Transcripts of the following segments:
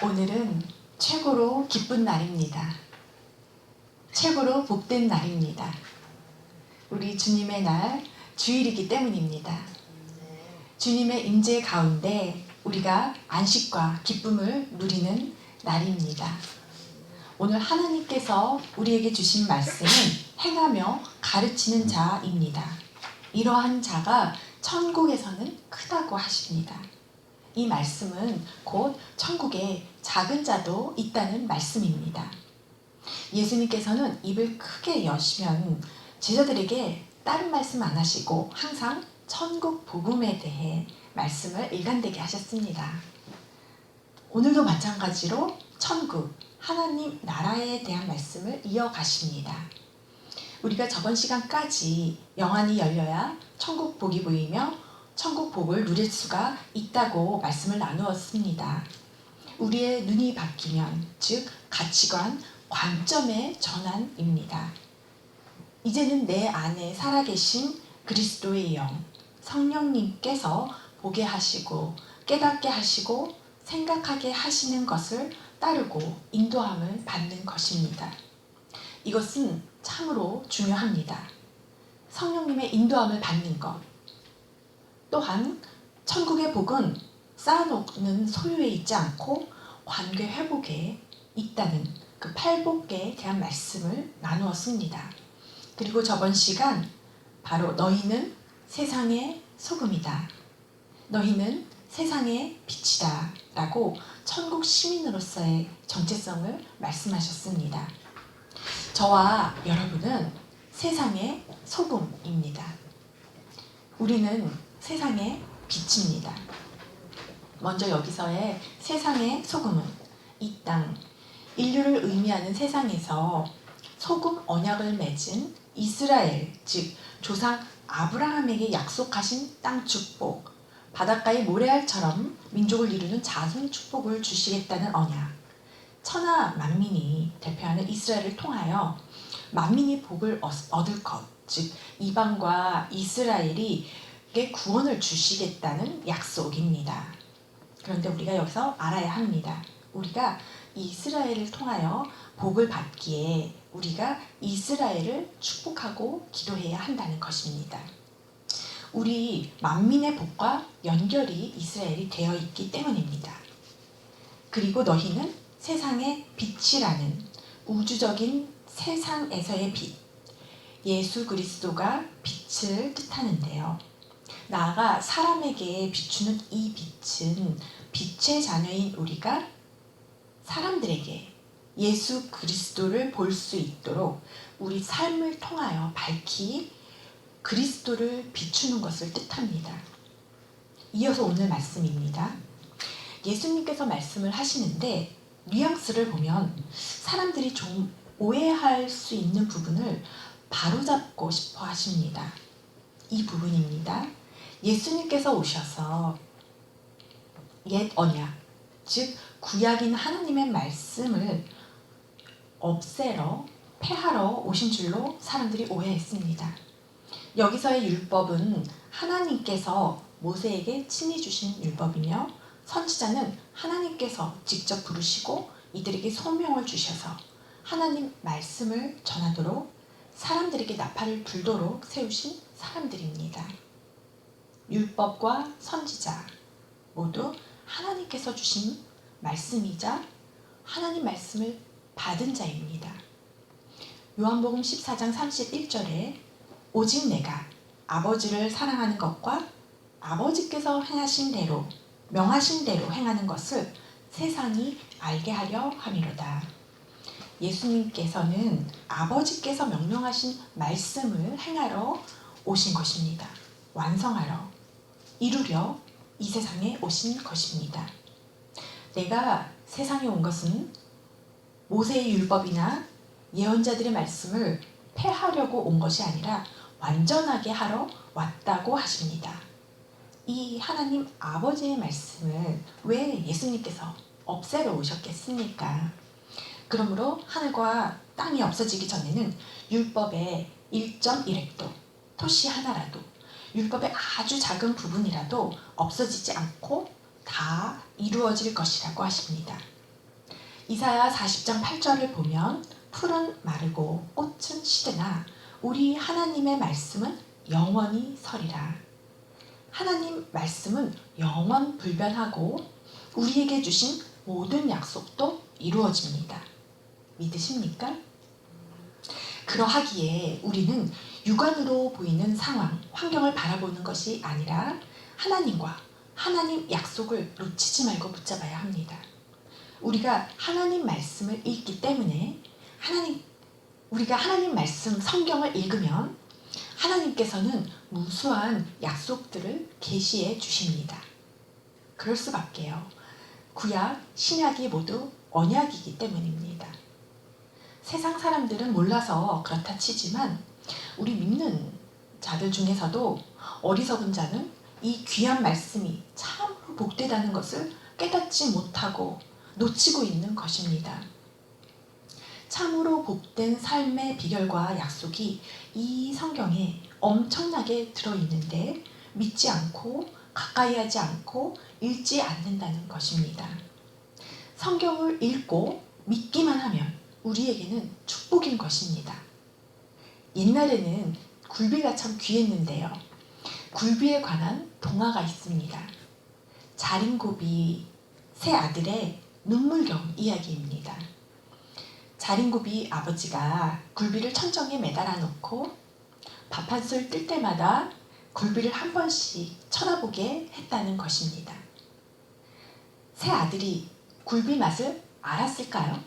오늘은 최고로 기쁜 날입니다. 최고로 복된 날입니다. 우리 주님의 날, 주일이기 때문입니다. 주님의 임재 가운데 우리가 안식과 기쁨을 누리는 날입니다. 오늘 하나님께서 우리에게 주신 말씀은 행하며 가르치는 자입니다. 이러한 자가 천국에서는 크다고 하십니다. 이 말씀은 곧 천국에 작은 자도 있다는 말씀입니다. 예수님께서는 입을 크게 여시면 제자들에게 다른 말씀 안 하시고 항상 천국 복음에 대해 말씀을 일관되게 하셨습니다. 오늘도 마찬가지로 천국, 하나님 나라에 대한 말씀을 이어가십니다. 우리가 저번 시간까지 영안이 열려야 천국 복이 보이며 천국 복을 누릴 수가 있다고 말씀을 나누었습니다. 우리의 눈이 바뀌면, 즉 가치관, 관점의 전환입니다. 이제는 내 안에 살아계신 그리스도의 영, 성령님께서 보게 하시고 깨닫게 하시고 생각하게 하시는 것을 따르고 인도함을 받는 것입니다. 이것은 참으로 중요합니다. 성령님의 인도함을 받는 것. 또한 천국의 복은 쌓아놓는 소유에 있지 않고 관계 회복에 있다는 그 팔복에 대한 말씀을 나누었습니다. 그리고 저번 시간 바로 너희는 세상의 소금이다. 너희는 세상의 빛이다. 라고 천국 시민으로서의 정체성을 말씀하셨습니다. 저와 여러분은 세상의 소금입니다. 우리는 세상의 빛입니다. 먼저 여기서의 세상의 소금은 이 땅, 인류를 의미하는 세상에서 소금 언약을 맺은 이스라엘, 즉 조상 아브라함에게 약속하신 땅 축복, 바닷가의 모래알처럼 민족을 이루는 자손 축복을 주시겠다는 언약, 천하 만민이 대표하는 이스라엘을 통하여 만민이 복을 얻을 것, 즉 이방과 이스라엘이 구원을 주시겠다는 약속입니다. 그런데 우리가 여기서 알아야 합니다. 우리가 이스라엘을 통하여 복을 받기에 우리가 이스라엘을 축복하고 기도해야 한다는 것입니다. 우리 만민의 복과 연결이 이스라엘이 되어 있기 때문입니다. 그리고 너희는 세상의 빛이라는 우주적인 세상에서의 빛, 예수 그리스도가 빛을 뜻하는데요. 나아가 사람에게 비추는 이 빛은 빛의 자녀인 우리가 사람들에게 예수 그리스도를 볼 수 있도록 우리 삶을 통하여 밝히 그리스도를 비추는 것을 뜻합니다. 이어서 오늘 말씀입니다. 예수님께서 말씀을 하시는데 뉘앙스를 보면 사람들이 좀 오해할 수 있는 부분을 바로잡고 싶어 하십니다. 이 부분입니다. 예수님께서 오셔서 옛 언약, 즉 구약인 하나님의 말씀을 없애러, 폐하러 오신 줄로 사람들이 오해했습니다. 여기서의 율법은 하나님께서 모세에게 친히 주신 율법이며 선지자는 하나님께서 직접 부르시고 이들에게 소명을 주셔서 하나님 말씀을 전하도록 사람들에게 나팔을 불도록 세우신 사람들입니다. 율법과 선지자 모두 하나님께서 주신 말씀이자 하나님 말씀을 받은 자입니다. 요한복음 14장 31절에 오직 내가 아버지를 사랑하는 것과 아버지께서 행하신 대로 명하신 대로 행하는 것을 세상이 알게 하려 함이로다. 예수님께서는 아버지께서 명령하신 말씀을 행하러 오신 것입니다. 완성하러, 이루려 이 세상에 오신 것입니다. 내가 세상에 온 것은 모세의 율법이나 예언자들의 말씀을 폐하려고 온 것이 아니라 완전하게 하러 왔다고 하십니다. 이 하나님 아버지의 말씀을 왜 예수님께서 없애러 오셨겠습니까? 그러므로 하늘과 땅이 없어지기 전에는 율법의 1.1획도, 토시 하나라도, 율법의 아주 작은 부분이라도 없어지지 않고 다 이루어질 것이라고 하십니다. 이사야 40장 8절을 보면 풀은 마르고 꽃은 시드나 우리 하나님의 말씀은 영원히 서리라. 하나님 말씀은 영원 불변하고 우리에게 주신 모든 약속도 이루어집니다. 믿으십니까? 그러하기에 우리는 육안으로 보이는 상황, 환경을 바라보는 것이 아니라 하나님과 하나님 약속을 놓치지 말고 붙잡아야 합니다. 우리가 하나님 말씀을 읽기 때문에 우리가 하나님 말씀 성경을 읽으면 하나님께서는 무수한 약속들을 계시해 주십니다. 그럴 수밖에요. 구약, 신약이 모두 언약이기 때문입니다. 세상 사람들은 몰라서 그렇다 치지만 우리 믿는 자들 중에서도 어리석은 자는 이 귀한 말씀이 참으로 복되다는 것을 깨닫지 못하고 놓치고 있는 것입니다. 참으로 복된 삶의 비결과 약속이 이 성경에 엄청나게 들어있는데 믿지 않고 가까이 하지 않고 읽지 않는다는 것입니다. 성경을 읽고 믿기만 하면 우리에게는 축복인 것입니다. 옛날에는 굴비가 참 귀했는데요. 굴비에 관한 동화가 있습니다. 자린고비 세 아들의 눈물겨운 이야기입니다. 자린고비 아버지가 굴비를 천정에 매달아 놓고 밥 한 술 뜰 때마다 굴비를 한 번씩 쳐다보게 했다는 것입니다. 세 아들이 굴비 맛을 알았을까요?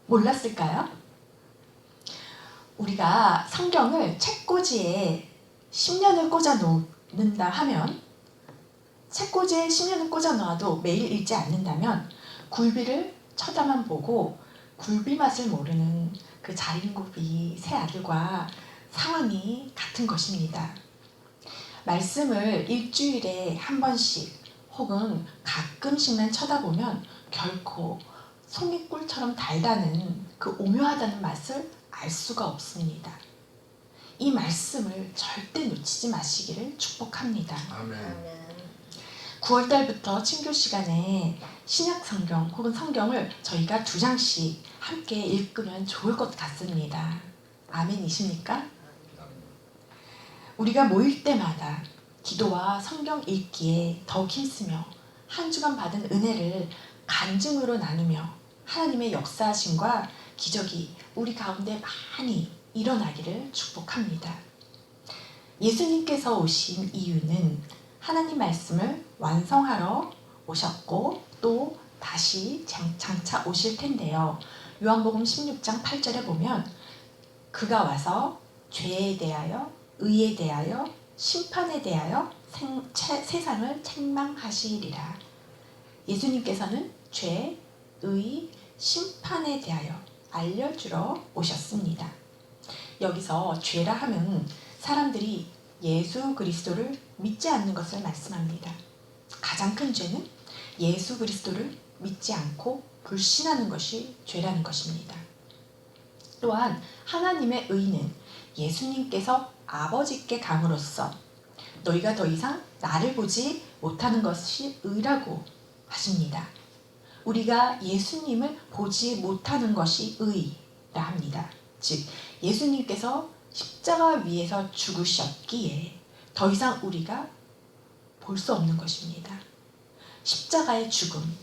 몰랐을까요? 우리가 성경을 책꽂이에 10년을 꽂아 놓는다 하면 책꽂이에 10년을 꽂아 놓아도 매일 읽지 않는다면 굴비를 쳐다만 보고 굴비 맛을 모르는 그 자린고비 세 아들과 상황이 같은 것입니다. 말씀을 일주일에 한 번씩 혹은 가끔씩만 쳐다보면 결코 송이꿀처럼 달다는 그 오묘하다는 맛을 알 수가 없습니다. 이 말씀을 절대 놓치지 마시기를 축복합니다. 아멘. 9월달부터 친교 시간에 신약 성경 혹은 성경을 저희가 2장씩 함께 읽으면 좋을 것 같습니다. 아멘이십니까? 우리가 모일 때마다 기도와 성경 읽기에 더욱 힘쓰며 한 주간 받은 은혜를 간증으로 나누며 하나님의 역사하심과 기적이 우리 가운데 많이 일어나기를 축복합니다. 예수님께서 오신 이유는 하나님 말씀을 완성하러 오셨고 또 다시 장차 오실 텐데요. 요한복음 16장 8절에 보면 그가 와서 죄에 대하여 의에 대하여 심판에 대하여 세상을 책망하시리라. 예수님께서는 죄, 의, 심판에 대하여 알려주러 오셨습니다. 여기서 죄라 하면 사람들이 예수 그리스도를 믿지 않는 것을 말씀합니다. 가장 큰 죄는 예수 그리스도를 믿지 않고 불신하는 것이 죄라는 것입니다. 또한 하나님의 의는 예수님께서 아버지께 감으로써 너희가 더 이상 나를 보지 못하는 것이 의라고 하십니다. 우리가 예수님을 보지 못하는 것이 의라 합니다. 즉 예수님께서 십자가 위에서 죽으셨기에 더 이상 우리가 볼 수 없는 것입니다. 십자가의 죽음,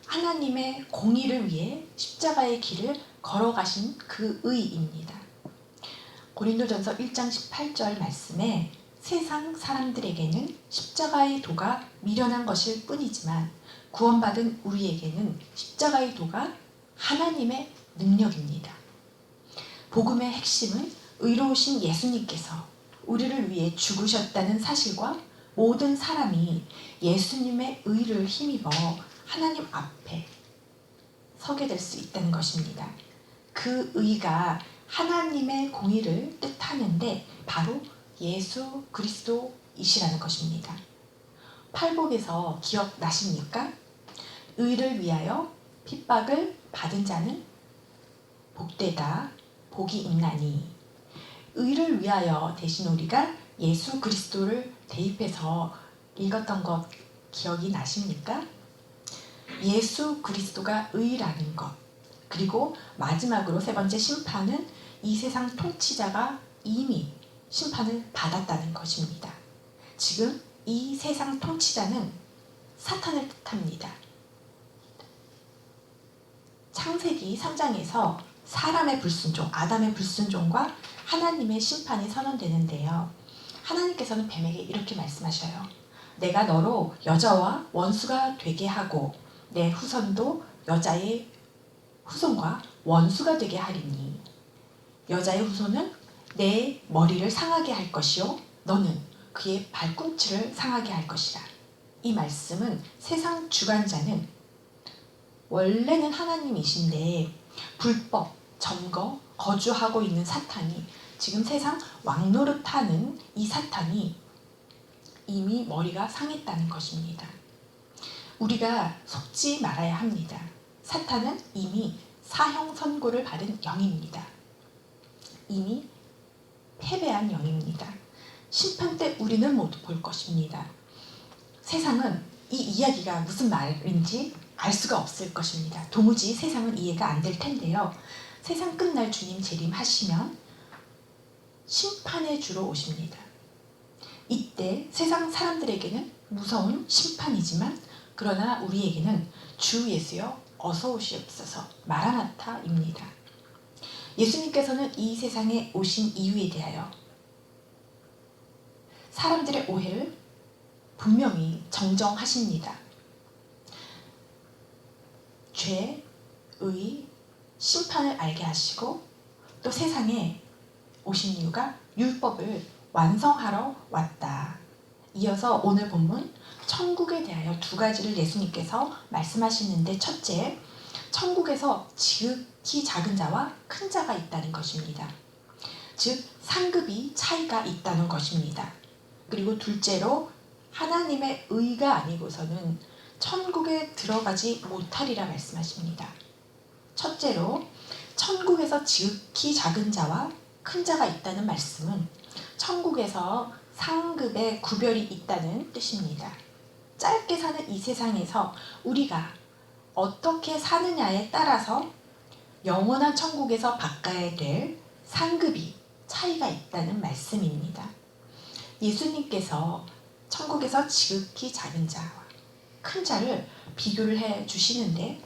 하나님의 공의를 위해 십자가의 길을 걸어가신 그 의입니다. 고린도전서 1장 18절 말씀에 세상 사람들에게는 십자가의 도가 미련한 것일 뿐이지만 구원받은 우리에게는 십자가의 도가 하나님의 능력입니다. 복음의 핵심은 의로우신 예수님께서 우리를 위해 죽으셨다는 사실과 모든 사람이 예수님의 의를 힘입어 하나님 앞에 서게 될 수 있다는 것입니다. 그 의가 하나님의 공의를 뜻하는데 바로 예수 그리스도이시라는 것입니다. 팔복에서 기억나십니까? 의를 위하여 핍박을 받은 자는 복되다, 복이 있나니. 의를 위하여 대신 우리가 예수 그리스도를 대입해서 읽었던 것 기억이 나십니까? 예수 그리스도가 의라는 것, 그리고 마지막으로 세 번째 심판은 이 세상 통치자가 이미 심판을 받았다는 것입니다. 지금 이 세상 통치자는 사탄을 뜻합니다. 창세기 3장에서 사람의 불순종, 아담의 불순종과 하나님의 심판이 선언되는데요. 하나님께서는 뱀에게 이렇게 말씀하셔요. 내가 너로 여자와 원수가 되게 하고 내 후손도 여자의 후손과 원수가 되게 하리니 여자의 후손은 내 머리를 상하게 할 것이요 너는 그의 발꿈치를 상하게 할 것이라. 이 말씀은 세상 주관자는 원래는 하나님이신데 불법, 점거, 거주하고 있는 사탄이 지금 세상 왕노릇하는 이 사탄이 이미 머리가 상했다는 것입니다. 우리가 속지 말아야 합니다. 사탄은 이미 사형 선고를 받은 영입니다. 이미 패배한 영입니다. 심판 때 우리는 못 볼 것입니다. 세상은 이 이야기가 무슨 말인지 알 수가 없을 것입니다. 도무지 세상은 이해가 안 될 텐데요. 세상 끝날 주님 재림하시면 심판의 주로 오십니다. 이때 세상 사람들에게는 무서운 심판이지만 그러나 우리에게는 주 예수여 어서 오시옵소서 마라나타입니다. 예수님께서는 이 세상에 오신 이유에 대하여 사람들의 오해를 분명히 정정하십니다. 죄, 의, 심판을 알게 하시고 또 세상에 오신 이유가 율법을 완성하러 왔다. 이어서 오늘 본문 천국에 대하여 두 가지를 예수님께서 말씀하시는데 첫째, 천국에서 지극히 작은 자와 큰 자가 있다는 것입니다. 즉 상급이 차이가 있다는 것입니다. 그리고 둘째로 하나님의 의가 아니고서는 천국에 들어가지 못하리라 말씀하십니다. 첫째로 천국에서 지극히 작은 자와 큰 자가 있다는 말씀은 천국에서 상급의 구별이 있다는 뜻입니다. 짧게 사는 이 세상에서 우리가 어떻게 사느냐에 따라서 영원한 천국에서 받아야 될 상급이 차이가 있다는 말씀입니다. 예수님께서 천국에서 지극히 작은 자와 큰 자를 비교를 해 주시는데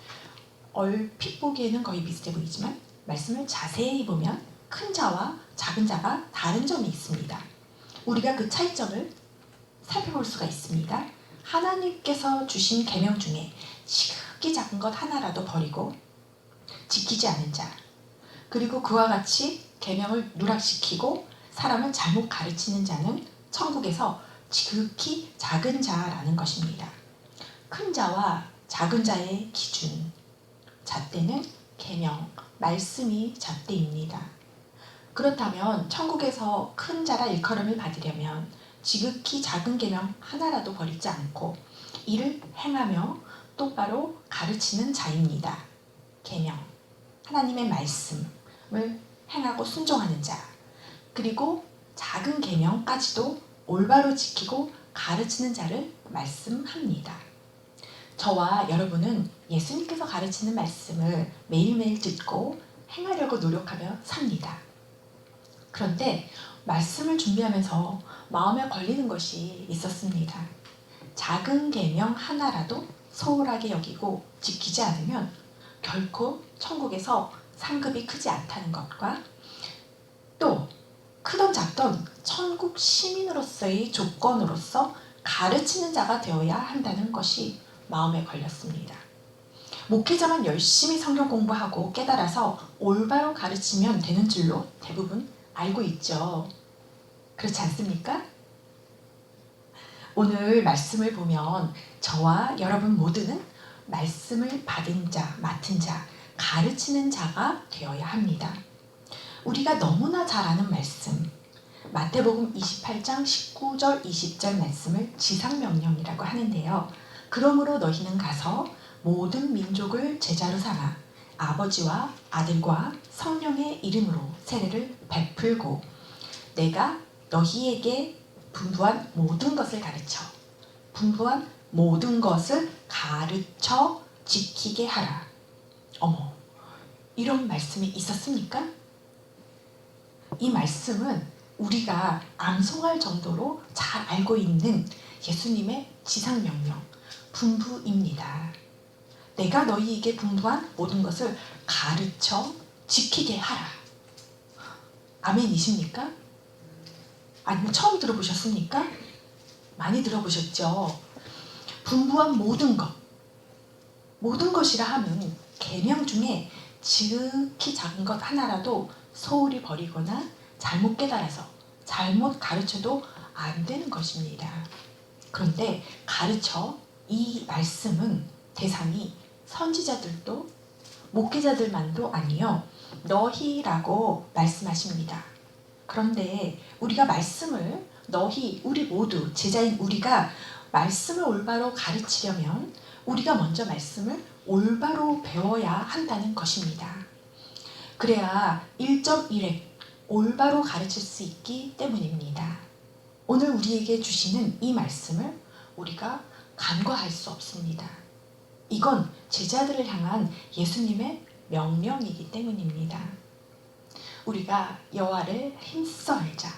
얼핏 보기에는 거의 비슷해 보이지만 말씀을 자세히 보면 큰 자와 작은 자가 다른 점이 있습니다. 우리가 그 차이점을 살펴볼 수가 있습니다. 하나님께서 주신 계명 중에 지극히 작은 것 하나라도 버리고 지키지 않은 자, 그리고 그와 같이 계명을 누락시키고 사람을 잘못 가르치는 자는 천국에서 지극히 작은 자라는 것입니다. 큰 자와 작은 자의 기준, 잣대는 계명, 말씀이 잣대입니다. 그렇다면 천국에서 큰 자라 일컬음을 받으려면 지극히 작은 계명 하나라도 버리지 않고 이를 행하며 똑바로 가르치는 자입니다. 계명, 하나님의 말씀을 행하고 순종하는 자, 그리고 작은 계명까지도 올바로 지키고 가르치는 자를 말씀합니다. 저와 여러분은 예수님께서 가르치는 말씀을 매일매일 듣고 행하려고 노력하며 삽니다. 그런데 말씀을 준비하면서 마음에 걸리는 것이 있었습니다. 작은 계명 하나라도 소홀하게 여기고 지키지 않으면 결코 천국에서 상급이 크지 않다는 것과 또 크던 작던 천국 시민으로서의 조건으로서 가르치는 자가 되어야 한다는 것이 마음에 걸렸습니다. 목회자만 열심히 성경 공부하고 깨달아서 올바로 가르치면 되는 줄로 대부분 알고 있죠. 그렇지 않습니까? 오늘 말씀을 보면 저와 여러분 모두는 말씀을 받은 자, 맡은 자, 가르치는 자가 되어야 합니다. 우리가 너무나 잘 아는 말씀, 마태복음 28장 19절 20절 말씀을 지상명령이라고 하는데요. 그러므로 너희는 가서 모든 민족을 제자로 삼아 아버지와 아들과 성령의 이름으로 세례를 베풀고 내가 너희에게 분부한 모든 것을 가르쳐 가르쳐 지키게 하라. 어머, 이런 말씀이 있었습니까? 이 말씀은 우리가 암송할 정도로 잘 알고 있는 예수님의 지상명령, 분부입니다. 내가 너희에게 분부한 모든 것을 가르쳐 지키게 하라. 아멘이십니까? 아니면 처음 들어보셨습니까? 많이 들어보셨죠? 분부한 모든 것, 모든 것이라 하면 계명 중에 지극히 작은 것 하나라도 소홀히 버리거나 잘못 깨달아서 잘못 가르쳐도 안 되는 것입니다. 그런데 가르쳐 이 말씀은 대상이 선지자들도 목회자들만도 아니요 너희라고 말씀하십니다. 그런데 우리가 말씀을 너희 우리 모두 제자인 우리가 말씀을 올바로 가르치려면 우리가 먼저 말씀을 올바로 배워야 한다는 것입니다. 그래야 1.1획 올바로 가르칠 수 있기 때문입니다. 오늘 우리에게 주시는 이 말씀을 우리가 간과할 수 없습니다. 이건 제자들을 향한 예수님의 명령이기 때문입니다. 우리가 여호와를 힘써 알자.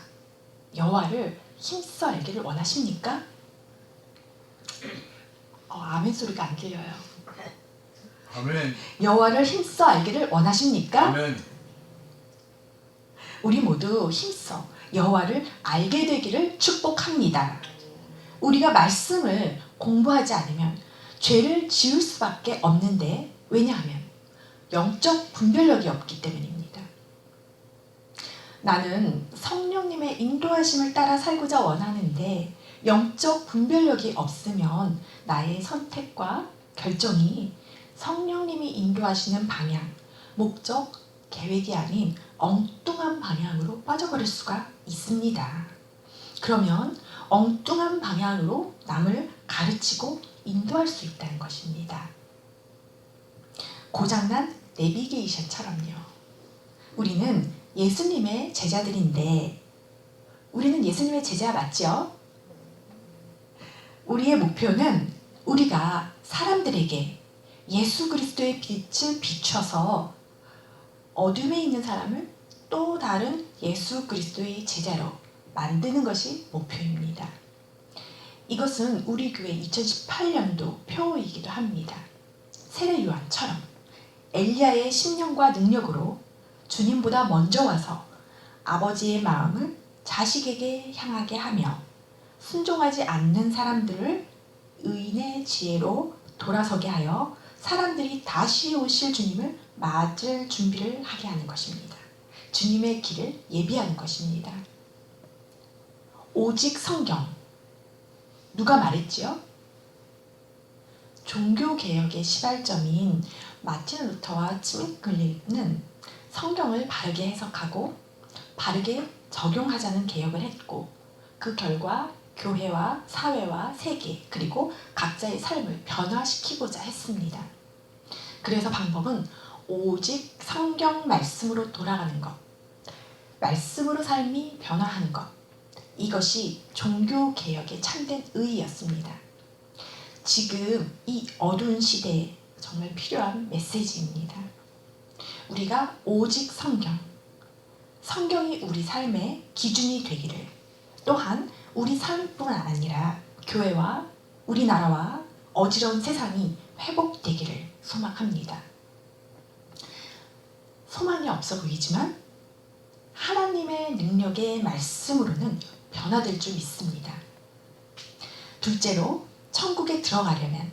여호와를 힘써 알기를 원하십니까? 아멘 소리가 안 들려요. 아멘. 여호와를 힘써 알기를 원하십니까? 아멘. 우리 모두 힘써 여호와를 알게 되기를 축복합니다. 우리가 말씀을 공부하지 않으면 죄를 지을 수밖에 없는데 왜냐하면 영적 분별력이 없기 때문입니다. 나는 성령님의 인도하심을 따라 살고자 원하는데 영적 분별력이 없으면 나의 선택과 결정이 성령님이 인도하시는 방향, 목적, 계획이 아닌 엉뚱한 방향으로 빠져버릴 수가 있습니다. 그러면 엉뚱한 방향으로 남을 가르치고 인도할 수 있다는 것입니다. 고장난 내비게이션처럼요. 우리는 예수님의 제자들인데 우리는 예수님의 제자 맞죠? 우리의 목표는 우리가 사람들에게 예수 그리스도의 빛을 비춰서 어둠에 있는 사람을 또 다른 예수 그리스도의 제자로 만드는 것이 목표입니다. 이것은 우리 교회 2018년도 표이기도 합니다. 세례 요한처럼 엘리야의 심령과 능력으로 주님보다 먼저 와서 아버지의 마음을 자식에게 향하게 하며 순종하지 않는 사람들을 의인의 지혜로 돌아서게 하여 사람들이 다시 오실 주님을 맞을 준비를 하게 하는 것입니다. 주님의 길을 예비하는 것입니다. 오직 성경. 누가 말했지요? 종교개혁의 시발점인 마틴 루터와 츠미클리는 성경을 바르게 해석하고 바르게 적용하자는 개혁을 했고 그 결과 교회와 사회와 세계 그리고 각자의 삶을 변화시키고자 했습니다. 그래서 방법은 오직 성경 말씀으로 돌아가는 것, 말씀으로 삶이 변화하는 것, 이것이 종교개혁의 참된 의의였습니다. 지금 이 어두운 시대에 정말 필요한 메시지입니다. 우리가 오직 성경이 우리 삶의 기준이 되기를, 또한 우리 삶뿐만 아니라 교회와 우리나라와 어지러운 세상이 회복되기를 소망합니다. 소망이 없어 보이지만 하나님의 능력의 말씀으로는 변화될 줄 믿습니다. 둘째로 천국에 들어가려면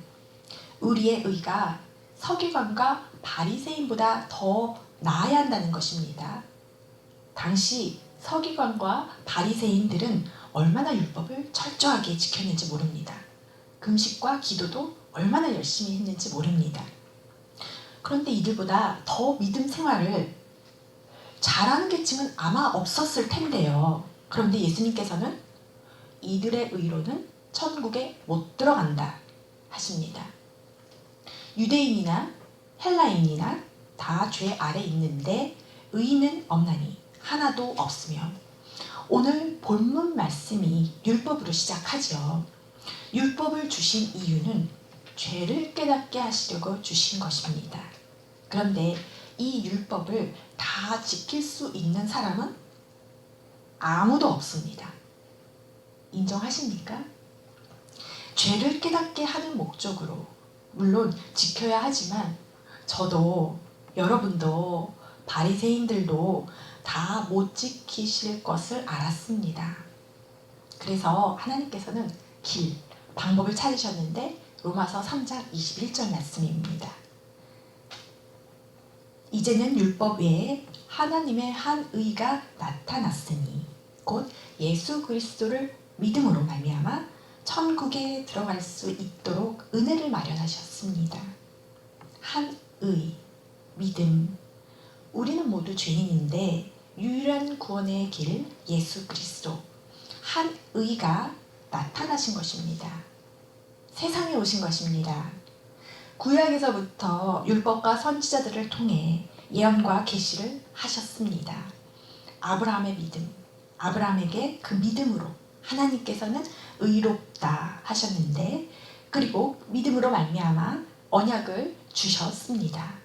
우리의 의가 서기관과 바리새인보다 더 나아야 한다는 것입니다. 당시 서기관과 바리새인들은 얼마나 율법을 철저하게 지켰는지 모릅니다. 금식과 기도도 얼마나 열심히 했는지 모릅니다. 그런데 이들보다 더 믿음 생활을 잘하는 계층은 아마 없었을 텐데요. 그런데 예수님께서는 이들의 의로는 천국에 못 들어간다 하십니다. 유대인이나 헬라인이나 다 죄 아래 있는데 의인은 없나니 하나도 없으며, 오늘 본문 말씀이 율법으로 시작하죠. 율법을 주신 이유는 죄를 깨닫게 하시려고 주신 것입니다. 그런데 이 율법을 다 지킬 수 있는 사람은 아무도 없습니다. 인정하십니까? 죄를 깨닫게 하는 목적으로 물론 지켜야 하지만 저도 여러분도 바리새인들도 다 못 지키실 것을 알았습니다. 그래서 하나님께서는 방법을 찾으셨는데 로마서 3장 21절 말씀입니다. 이제는 율법 외에 하나님의 한 의가 나타났으니 곧 예수 그리스도를 믿음으로 말미암아 천국에 들어갈 수 있도록 은혜를 마련하셨습니다. 한 의, 믿음. 우리는 모두 죄인인데 유일한 구원의 길 예수 그리스도 한 의가 나타나신 것입니다. 세상에 오신 것입니다. 구약에서부터 율법과 선지자들을 통해 예언과 계시를 하셨습니다. 아브라함의 믿음, 아브라함에게 그 믿음으로 하나님께서는 의롭다 하셨는데 그리고 믿음으로 말미암아 언약을 주셨습니다.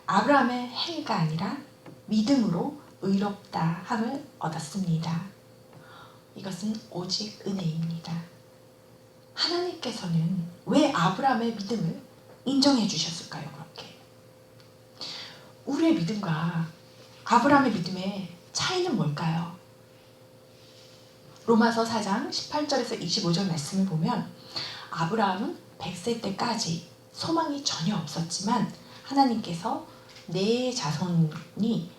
아브라함의 행위가 아니라 믿음으로 의롭다 함을 얻었습니다. 이것은 오직 은혜입니다. 하나님께서는 왜 아브라함의 믿음을 인정해 주셨을까요? 그렇게 우리의 믿음과 아브라함의 믿음의 차이는 뭘까요? 로마서 4장 18절에서 25절 말씀을 보면 아브라함은 100세 때까지 소망이 전혀 없었지만 하나님께서 내 자손이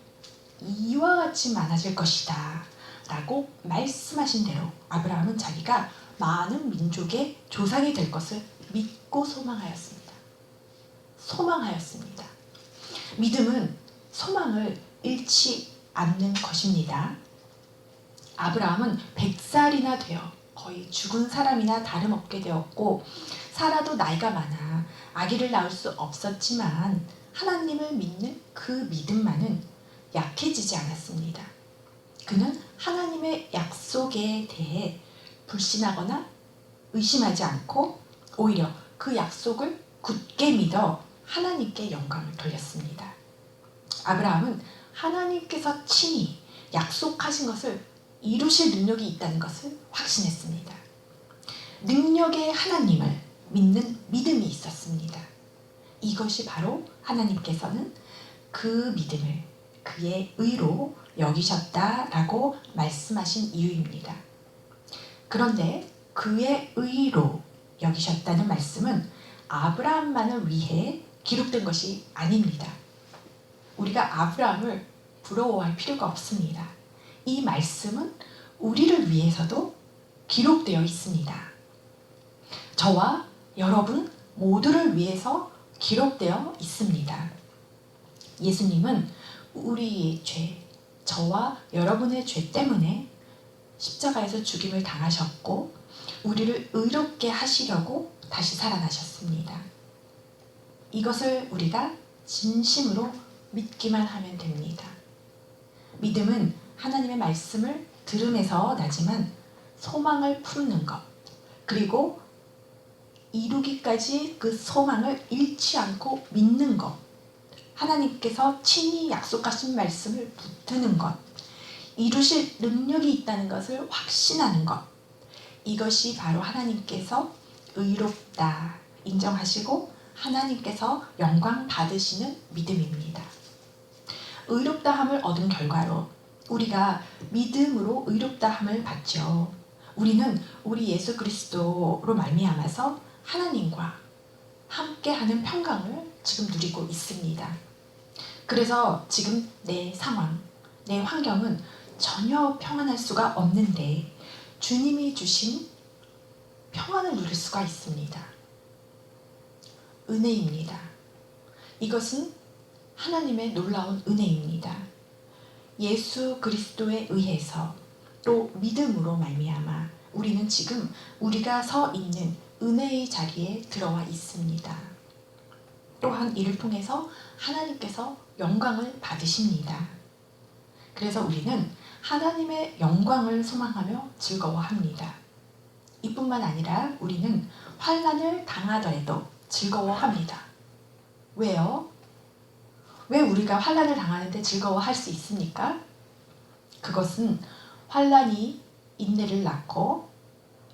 이와 같이 많아질 것이다 라고 말씀하신 대로 아브라함은 자기가 많은 민족의 조상이 될 것을 믿고 소망하였습니다. 믿음은 소망을 잃지 않는 것입니다. 아브라함은 100살이나 되어 거의 죽은 사람이나 다름없게 되었고 사라도 나이가 많아 아기를 낳을 수 없었지만 하나님을 믿는 그 믿음만은 약해지지 않았습니다. 그는 하나님의 약속에 대해 불신하거나 의심하지 않고 오히려 그 약속을 굳게 믿어 하나님께 영광을 돌렸습니다. 아브라함은 하나님께서 친히 약속하신 것을 이루실 능력이 있다는 것을 확신했습니다. 능력의 하나님을 믿는 믿음이 있었습니다. 이것이 바로 하나님께서는 그 믿음을 그의 의로 여기셨다라고 말씀하신 이유입니다. 그런데 그의 의로 여기셨다는 말씀은 아브라함만을 위해 기록된 것이 아닙니다. 우리가 아브라함을 부러워할 필요가 없습니다. 이 말씀은 우리를 위해서도 기록되어 있습니다. 저와 여러분 모두를 위해서 기록되어 있습니다. 예수님은 우리의 죄, 저와 여러분의 죄 때문에 십자가에서 죽임을 당하셨고 우리를 의롭게 하시려고 다시 살아나셨습니다. 이것을 우리가 진심으로 믿기만 하면 됩니다. 믿음은 하나님의 말씀을 들음에서 나지만 소망을 품는 것, 그리고 이루기까지 그 소망을 잃지 않고 믿는 것, 하나님께서 친히 약속하신 말씀을 붙드는 것, 이루실 능력이 있다는 것을 확신하는 것, 이것이 바로 하나님께서 의롭다 인정하시고 하나님께서 영광 받으시는 믿음입니다. 의롭다함을 얻은 결과로 우리가 믿음으로 의롭다함을 받죠. 우리는 우리 예수 그리스도로 말미암아서 하나님과 함께하는 평강을 지금 누리고 있습니다. 그래서 지금 내 상황, 내 환경은 전혀 평안할 수가 없는데 주님이 주신 평안을 누릴 수가 있습니다. 은혜입니다. 이것은 하나님의 놀라운 은혜입니다. 예수 그리스도에 의해서 또 믿음으로 말미암아 우리는 지금 우리가 서 있는 은혜의 자리에 들어와 있습니다. 또한 이를 통해서 하나님께서 영광을 받으십니다. 그래서 우리는 하나님의 영광을 소망하며 즐거워합니다. 이뿐만 아니라 우리는 환난을 당하더라도 즐거워합니다. 왜요? 왜 우리가 환난을 당하는데 즐거워할 수 있습니까? 그것은 환난이 인내를 낳고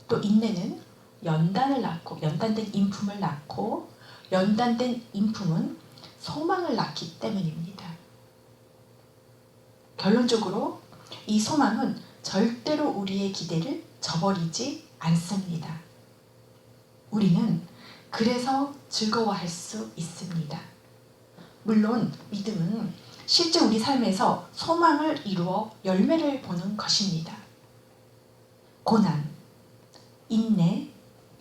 또 인내는 연단을 낳고 연단된 인품을 낳고 연단된 인품은 소망을 낳기 때문입니다. 결론적으로 이 소망은 절대로 우리의 기대를 저버리지 않습니다. 우리는 그래서 즐거워할 수 있습니다. 물론 믿음은 실제 우리 삶에서 소망을 이루어 열매를 보는 것입니다. 고난, 인내,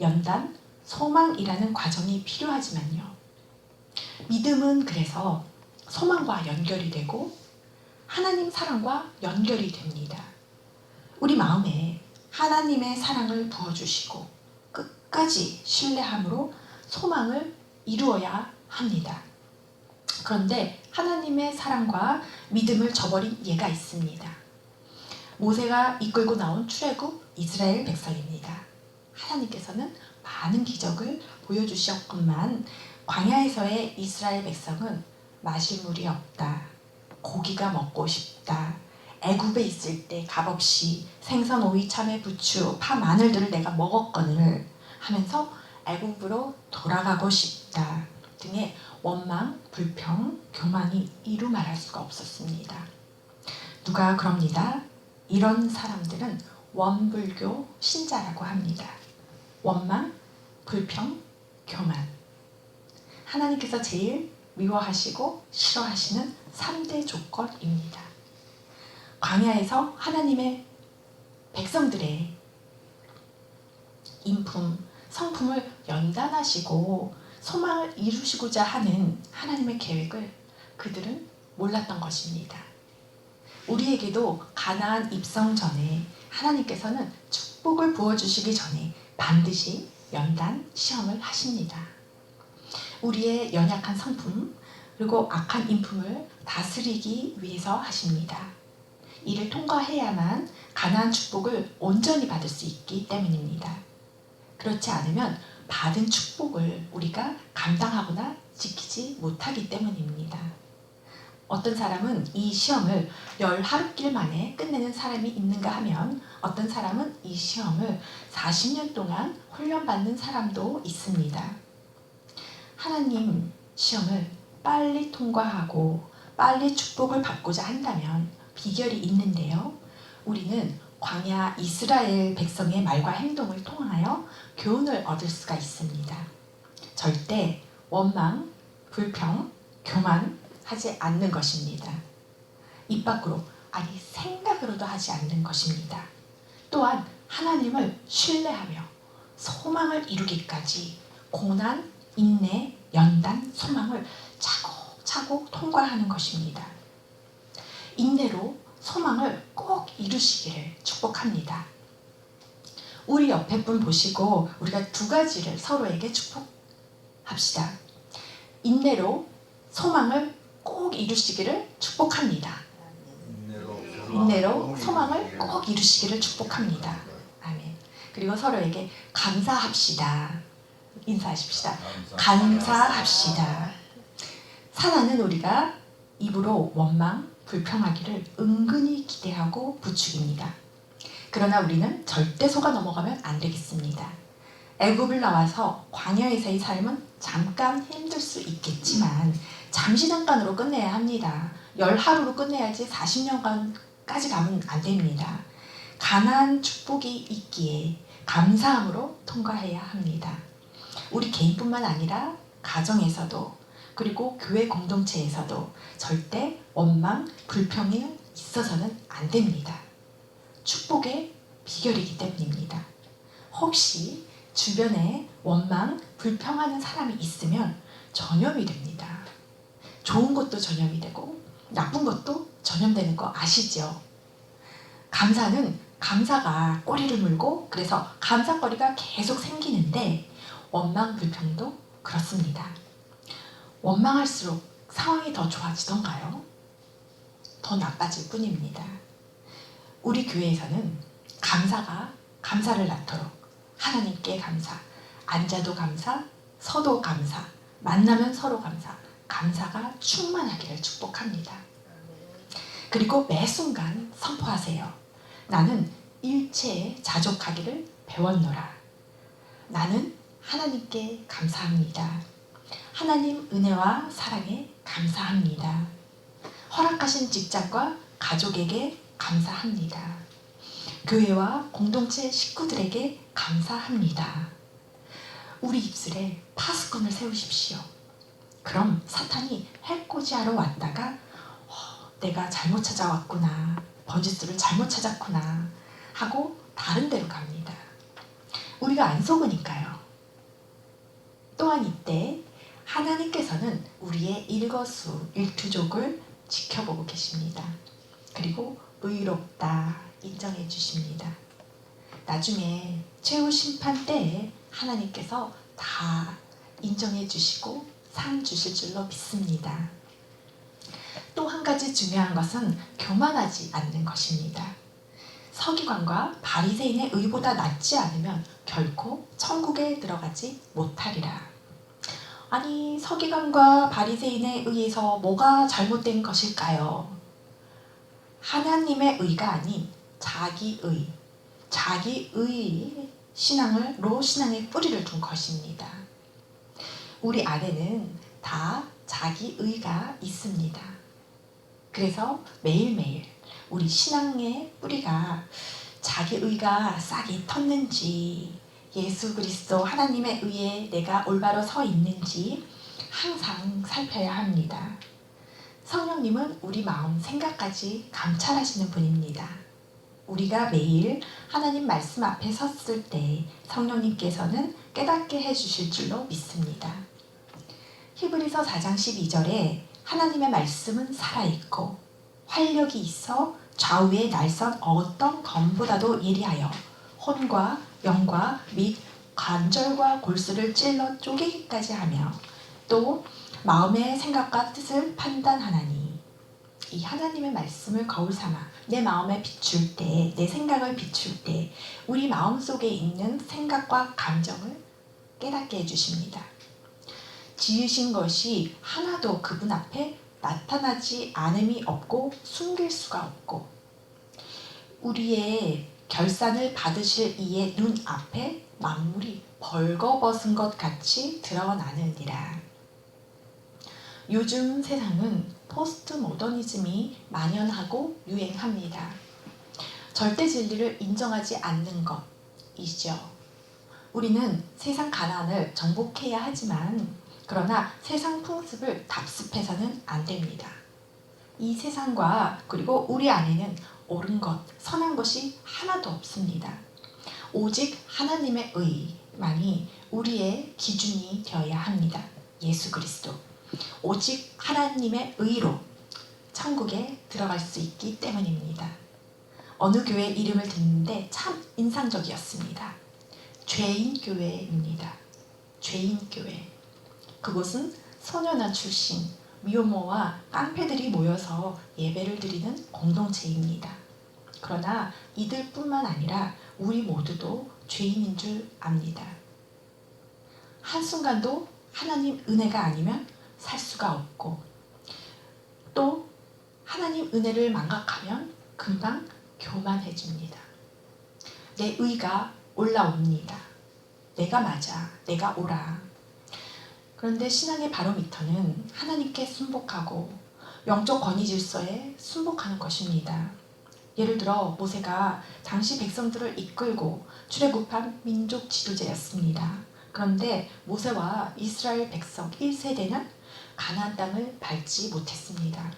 연단, 소망이라는 과정이 필요하지만요. 믿음은 그래서 소망과 연결이 되고 하나님 사랑과 연결이 됩니다. 우리 마음에 하나님의 사랑을 부어주시고 끝까지 신뢰함으로 소망을 이루어야 합니다. 그런데 하나님의 사랑과 믿음을 저버린 예가 있습니다. 모세가 이끌고 나온 출애굽 이스라엘 백성입니다. 하나님께서는 많은 기적을 보여주셨건만 광야에서의 이스라엘 백성은 마실 물이 없다, 고기가 먹고 싶다, 애굽에 있을 때 값없이 생선, 오이, 참외, 부추, 파, 마늘들을 내가 먹었거늘 하면서 애굽으로 돌아가고 싶다 등의 원망, 불평, 교만이 이루 말할 수가 없었습니다. 누가 그럽니다. 이런 사람들은 원불교 신자라고 합니다. 원망, 불평, 교만. 하나님께서 제일 미워하시고 싫어하시는 3대 조건입니다. 광야에서 하나님의 백성들의 인품, 성품을 연단하시고 소망을 이루시고자 하는 하나님의 계획을 그들은 몰랐던 것입니다. 우리에게도 가나안 입성 전에 하나님께서는 축복을 부어주시기 전에 반드시 연단 시험을 하십니다. 우리의 연약한 성품 그리고 악한 인품을 다스리기 위해서 하십니다. 이를 통과해야만 가나안 축복을 온전히 받을 수 있기 때문입니다. 그렇지 않으면 받은 축복을 우리가 감당하거나 지키지 못하기 때문입니다. 어떤 사람은 이 시험을 10하루길 만에 끝내는 사람이 있는가 하면 어떤 사람은 이 시험을 40년 동안 훈련받는 사람도 있습니다. 하나님 시험을 빨리 통과하고 빨리 축복을 받고자 한다면 비결이 있는데요. 우리는 광야 이스라엘 백성의 말과 행동을 통하여 교훈을 얻을 수가 있습니다. 절대 원망, 불평, 교만 하지 않는 것입니다. 입 밖으로 아니 생각으로도 하지 않는 것입니다. 또한 하나님을 신뢰하며 소망을 이루기까지 고난, 인내, 연단, 소망을 차곡차곡 통과하는 것입니다. 인내로 소망을 꼭 이루시기를 축복합니다. 우리 옆에 분 보시고 우리가 두 가지를 서로에게 축복합시다. 인내로 소망을 꼭 이루시기를 축복합니다. 인내로 소망을 꼭 이루시기를 축복합니다. 아멘. 그리고 서로에게 감사합시다. 인사하십시다. 감사합시다. 사나는 우리가 입으로 원망, 불평하기를 은근히 기대하고 부추깁니다. 그러나 우리는 절대 속아 넘어가면 안 되겠습니다. 애굽을 나와서 광야에서의 삶은 잠깐 힘들 수 있겠지만 잠시 잠깐으로 끝내야 합니다. 10하루로 끝내야지 40년간까지 가면 안 됩니다. 가나안 축복이 있기에 감사함으로 통과해야 합니다. 우리 개인뿐만 아니라 가정에서도 그리고 교회 공동체에서도 절대 원망, 불평이 있어서는 안 됩니다. 축복의 비결이기 때문입니다. 혹시 주변에 원망, 불평하는 사람이 있으면 전염이 됩니다. 좋은 것도 전염이 되고 나쁜 것도 전염되는 거 아시죠? 감사는 감사가 꼬리를 물고 그래서 감사거리가 계속 생기는데 원망, 불평도 그렇습니다. 원망할수록 상황이 더 좋아지던가요? 더 나빠질 뿐입니다. 우리 교회에서는 감사가 감사를 낳도록 하나님께 감사, 앉아도 감사, 서도 감사, 만나면 서로 감사, 감사가 충만하기를 축복합니다. 그리고 매 순간 선포하세요. 나는 일체에 자족하기를 배웠노라. 나는 하나님께 감사합니다. 하나님 은혜와 사랑에 감사합니다. 허락하신 직장과 가족에게 감사합니다. 교회와 공동체 식구들에게 감사합니다. 우리 입술에 파수꾼을 세우십시오. 그럼 사탄이 해코지하러 왔다가 내가 잘못 찾아왔구나, 번지수를 잘못 찾았구나 하고 다른 데로 갑니다. 우리가 안 속으니까요. 또한 이때 하나님께서는 우리의 일거수일투족을 지켜보고 계십니다. 그리고 의롭다 인정해 주십니다. 나중에 최후 심판 때에 하나님께서 다 인정해 주시고 상 주실 줄로 믿습니다. 또 한 가지 중요한 것은 교만하지 않는 것입니다. 서기관과 바리새인의 의보다 낫지 않으면 결코 천국에 들어가지 못하리라. 아니, 서기관과 바리새인에 의해서 뭐가 잘못된 것일까요? 하나님의 의가 아닌 자기의 신앙에 뿌리를 둔 것입니다. 우리 안에는 다 자기의가 있습니다. 그래서 매일매일 우리 신앙의 뿌리가 자기의가 싹이 텄는지, 예수 그리스도 하나님의 의에 내가 올바로 서 있는지 항상 살펴야 합니다. 성령님은 우리 마음 생각까지 감찰하시는 분입니다. 우리가 매일 하나님 말씀 앞에 섰을 때 성령님께서는 깨닫게 해주실 줄로 믿습니다. 히브리서 4장 12절에 하나님의 말씀은 살아있고 활력이 있어 좌우의 날선 어떤 검보다도 예리하여 혼과 영과 및 관절과 골수를 찔러 쪼개기까지 하며 또 마음의 생각과 뜻을 판단하나니. 이 하나님의 말씀을 거울 삼아 내 마음에 비출 때, 내 생각을 비출 때 우리 마음속에 있는 생각과 감정을 깨닫게 해주십니다. 지으신 것이 하나도 그분 앞에 나타나지 않음이 없고 숨길 수가 없고 우리의 결산을 받으실 이의 눈 앞에 만물이 벌거벗은 것 같이 드러나느니라. 요즘 세상은 포스트 모더니즘이 만연하고 유행합니다. 절대 진리를 인정하지 않는 것이죠. 우리는 세상 가난을 정복해야 하지만 그러나 세상 풍습을 답습해서는 안 됩니다. 이 세상과 그리고 우리 안에는 옳은 것, 선한 것이 하나도 없습니다. 오직 하나님의 의만이 우리의 기준이 되어야 합니다. 예수 그리스도. 오직 하나님의 의로 천국에 들어갈 수 있기 때문입니다. 어느 교회 이름을 듣는데 참 인상적이었습니다. 죄인 교회입니다. 죄인 교회. 그곳은 소년원 출신 미혼모와 깡패들이 모여서 예배를 드리는 공동체입니다. 그러나 이들뿐만 아니라 우리 모두도 죄인인 줄 압니다. 한순간도 하나님 은혜가 아니면 살 수가 없고 또 하나님 은혜를 망각하면 금방 교만해집니다. 내 의가 올라옵니다. 내가 맞아, 내가 옳아. 그런데 신앙의 바로미터는 하나님께 순복하고 영적 권위 질서에 순복하는 것입니다. 예를 들어 모세가 당시 백성들을 이끌고 출애굽한 민족 지도자였습니다. 그런데 모세와 이스라엘 백성 1세대는 가나안 땅을 밟지 못했습니다.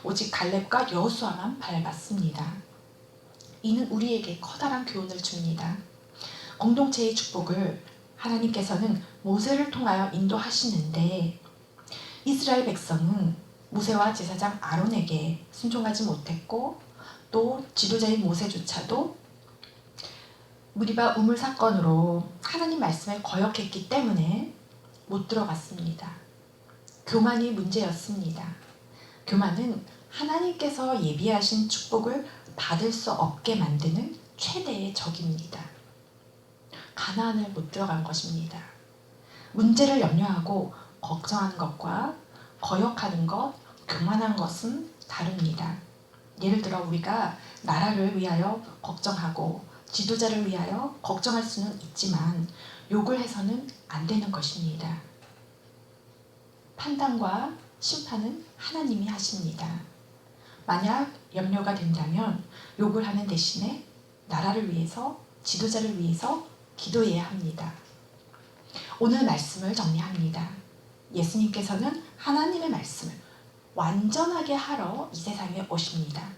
오직 갈렙과 여호수아만 밟았습니다. 이는 우리에게 커다란 교훈을 줍니다. 공동체의 축복을 하나님께서는 모세를 통하여 인도하시는데 이스라엘 백성은 모세와 제사장 아론에게 순종하지 못했고 또 지도자인 모세조차도 무리바 우물 사건으로 하나님 말씀에 거역했기 때문에 못 들어갔습니다. 교만이 문제였습니다. 교만은 하나님께서 예비하신 축복을 받을 수 없게 만드는 최대의 적입니다. 가나안을 못 들어간 것입니다. 문제를 염려하고 걱정하는 것과 거역하는 것, 교만한 것은 다릅니다. 예를 들어 우리가 나라를 위하여 걱정하고 지도자를 위하여 걱정할 수는 있지만 욕을 해서는 안 되는 것입니다. 판단과 심판은 하나님이 하십니다. 만약 염려가 된다면 욕을 하는 대신에 나라를 위해서, 지도자를 위해서 기도해야 합니다. 오늘 말씀을 정리합니다. 예수님께서는 하나님의 말씀을 완전하게 하러 이 세상에 오십니다.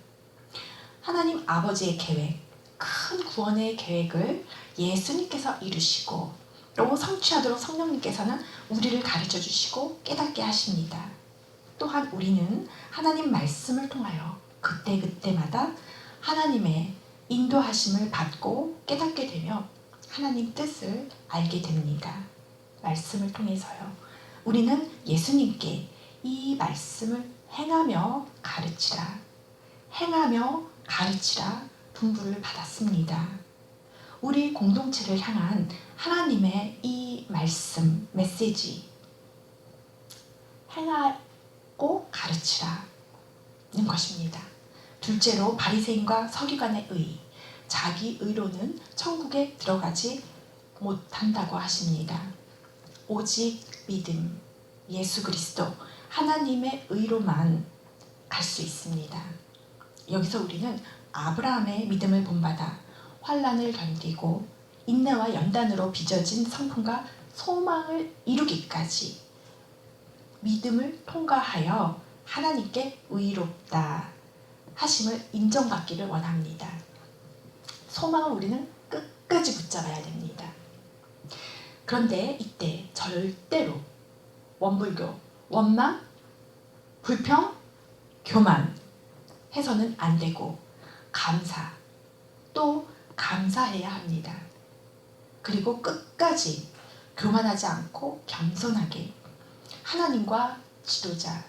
하나님 아버지의 계획, 큰 구원의 계획을 예수님께서 이루시고 또 성취하도록 성령님께서는 우리를 가르쳐 주시고 깨닫게 하십니다. 또한 우리는 하나님 말씀을 통하여 그때그때마다 하나님의 인도하심을 받고 깨닫게 되며 하나님 뜻을 알게 됩니다. 말씀을 통해서요. 우리는 예수님께 이 말씀을 행하며 가르치라, 행하며 가르치라 분부를 받았습니다. 우리 공동체를 향한 하나님의 이 말씀, 메시지, 행하고 가르치라는 것입니다. 둘째로 바리새인과 서기관의 의, 자기 의로는 천국에 들어가지 못한다고 하십니다. 오직 믿음, 예수 그리스도, 하나님의 의로만 갈 수 있습니다. 여기서 우리는 아브라함의 믿음을 본받아 환난을 견디고 인내와 연단으로 빚어진 성품과 소망을 이루기까지 믿음을 통과하여 하나님께 의롭다 하심을 인정받기를 원합니다. 소망을 우리는 끝까지 붙잡아야 됩니다. 그런데 이때 절대로 원불교, 원망, 불평, 교만 해서는 안 되고 감사, 또 감사해야 합니다. 그리고 끝까지 교만하지 않고 겸손하게 하나님과 지도자,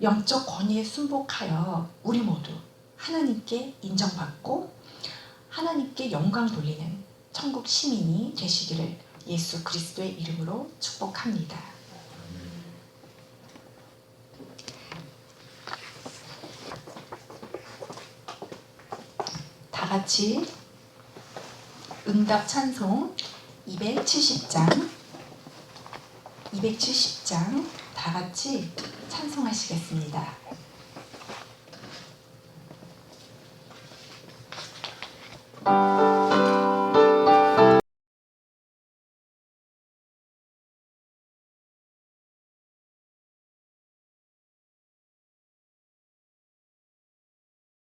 영적 권위에 순복하여 우리 모두 하나님께 인정받고 하나님께 영광 돌리는 천국 시민이 되시기를 예수 그리스도의 이름으로 축복합니다. 다 같이 응답 찬송 270장 다 같이 찬송하시겠습니다.